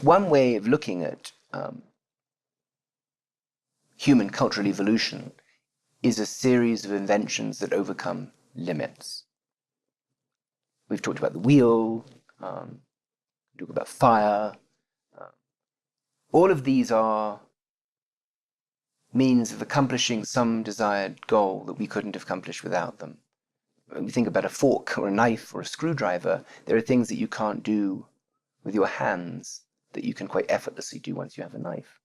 One way of looking at human cultural evolution is a series of inventions that overcome limits. We've talked about the wheel, we talk about fire. All of these are means of accomplishing some desired goal that we couldn't have accomplished without them. When we think about a fork or a knife or a screwdriver, there are things that you can't do with your hands that you can quite effortlessly do once you have a knife.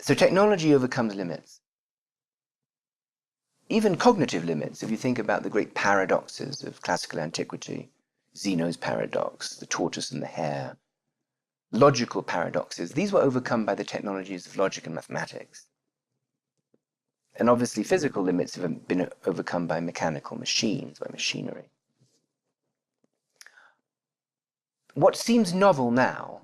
So technology overcomes limits. Even cognitive limits, if you think about the great paradoxes of classical antiquity, Zeno's paradox, the tortoise and the hare, logical paradoxes, these were overcome by the technologies of logic and mathematics. And obviously physical limits have been overcome by mechanical machines, by machinery. What seems novel now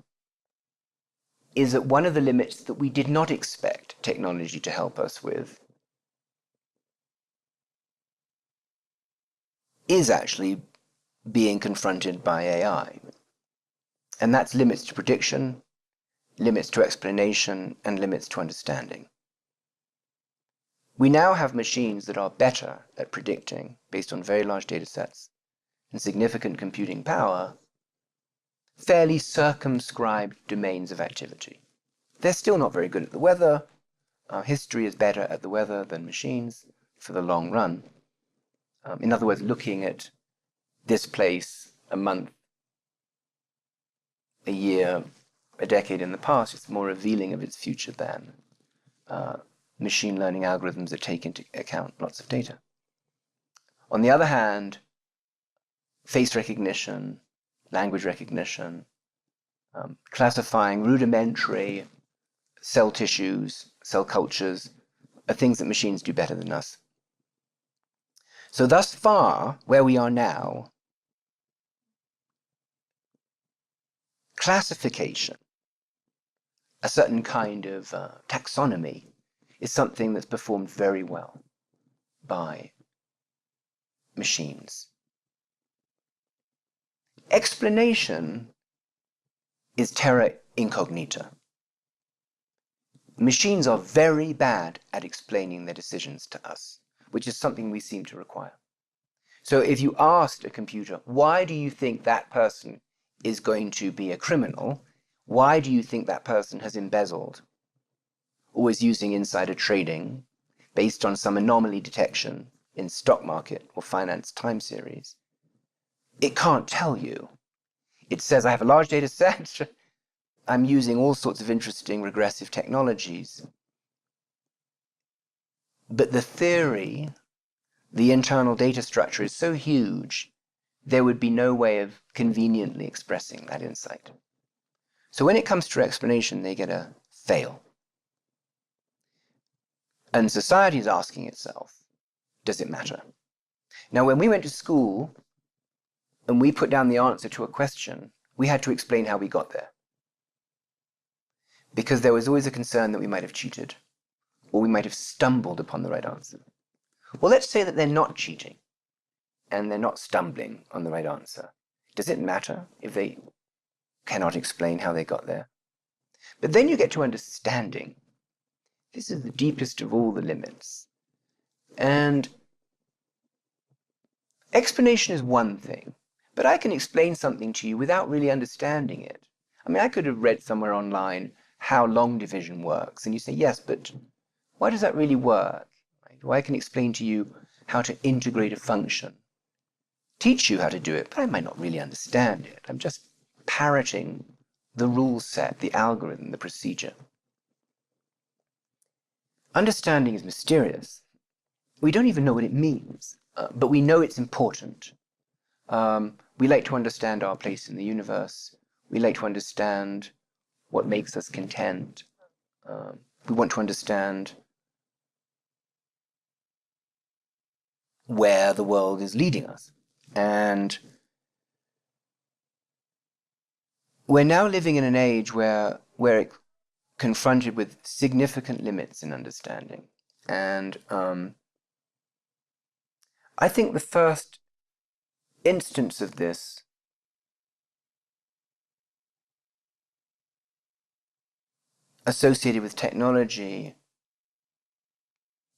is that one of the limits that we did not expect technology to help us with is actually being confronted by AI. And that's limits to prediction, limits to explanation, and limits to understanding. We now have machines that are better at predicting, based on very large data sets and significant computing power, fairly circumscribed domains of activity. They're still not very good at the weather. Our history is better at the weather than machines for the long run. In other words, looking at this place a month, a year, a decade in the past, it's more revealing of its future than machine learning algorithms that take into account lots of data. On the other hand, face recognition, language recognition, classifying rudimentary cell tissues, cell cultures, are things that machines do better than us. So thus far, where we are now, classification, a certain kind of taxonomy, is something that's performed very well by machines. Explanation is terra incognita. Machines are very bad at explaining their decisions to us, which is something we seem to require. So if you asked a computer, why do you think that person is going to be a criminal? Why do you think that person has embezzled or is using insider trading based on some anomaly detection in stock market or finance time series? It can't tell you. It says, I have a large data set. I'm using all sorts of interesting regressive technologies. But the theory, the internal data structure is so huge, there would be no way of conveniently expressing that insight. So when it comes to explanation, they get a fail. And society is asking itself, does it matter? Now, when we went to school and we put down the answer to a question, we had to explain how we got there. Because there was always a concern that we might have cheated, or we might have stumbled upon the right answer. Well, let's say that they're not cheating, and they're not stumbling on the right answer. Does it matter if they cannot explain how they got there? But then you get to understanding. This is the deepest of all the limits. And explanation is one thing, but I can explain something to you without really understanding it. I mean, I could have read somewhere online how long division works, and you say, yes, but why does that really work? Right? Well, I can explain to you how to integrate a function, teach you how to do it, but I might not really understand it. I'm just parroting the rule set, the algorithm, the procedure. Understanding is mysterious. We don't even know what it means, but we know it's important. We like to understand our place in the universe. We like to understand what makes us content. We want to understand where the world is leading us. And we're now living in an age where we're confronted with significant limits in understanding. And I think the first instance of this associated with technology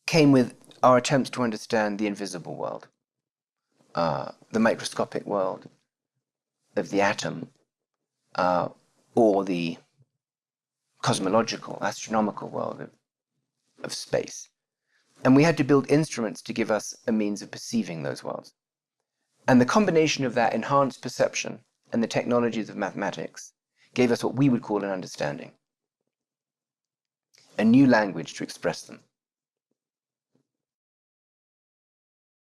came with our attempts to understand the invisible world, the microscopic world of the atom, or the cosmological, astronomical world of space. And we had to build instruments to give us a means of perceiving those worlds. And the combination of that enhanced perception and the technologies of mathematics gave us what we would call an understanding, a new language to express them.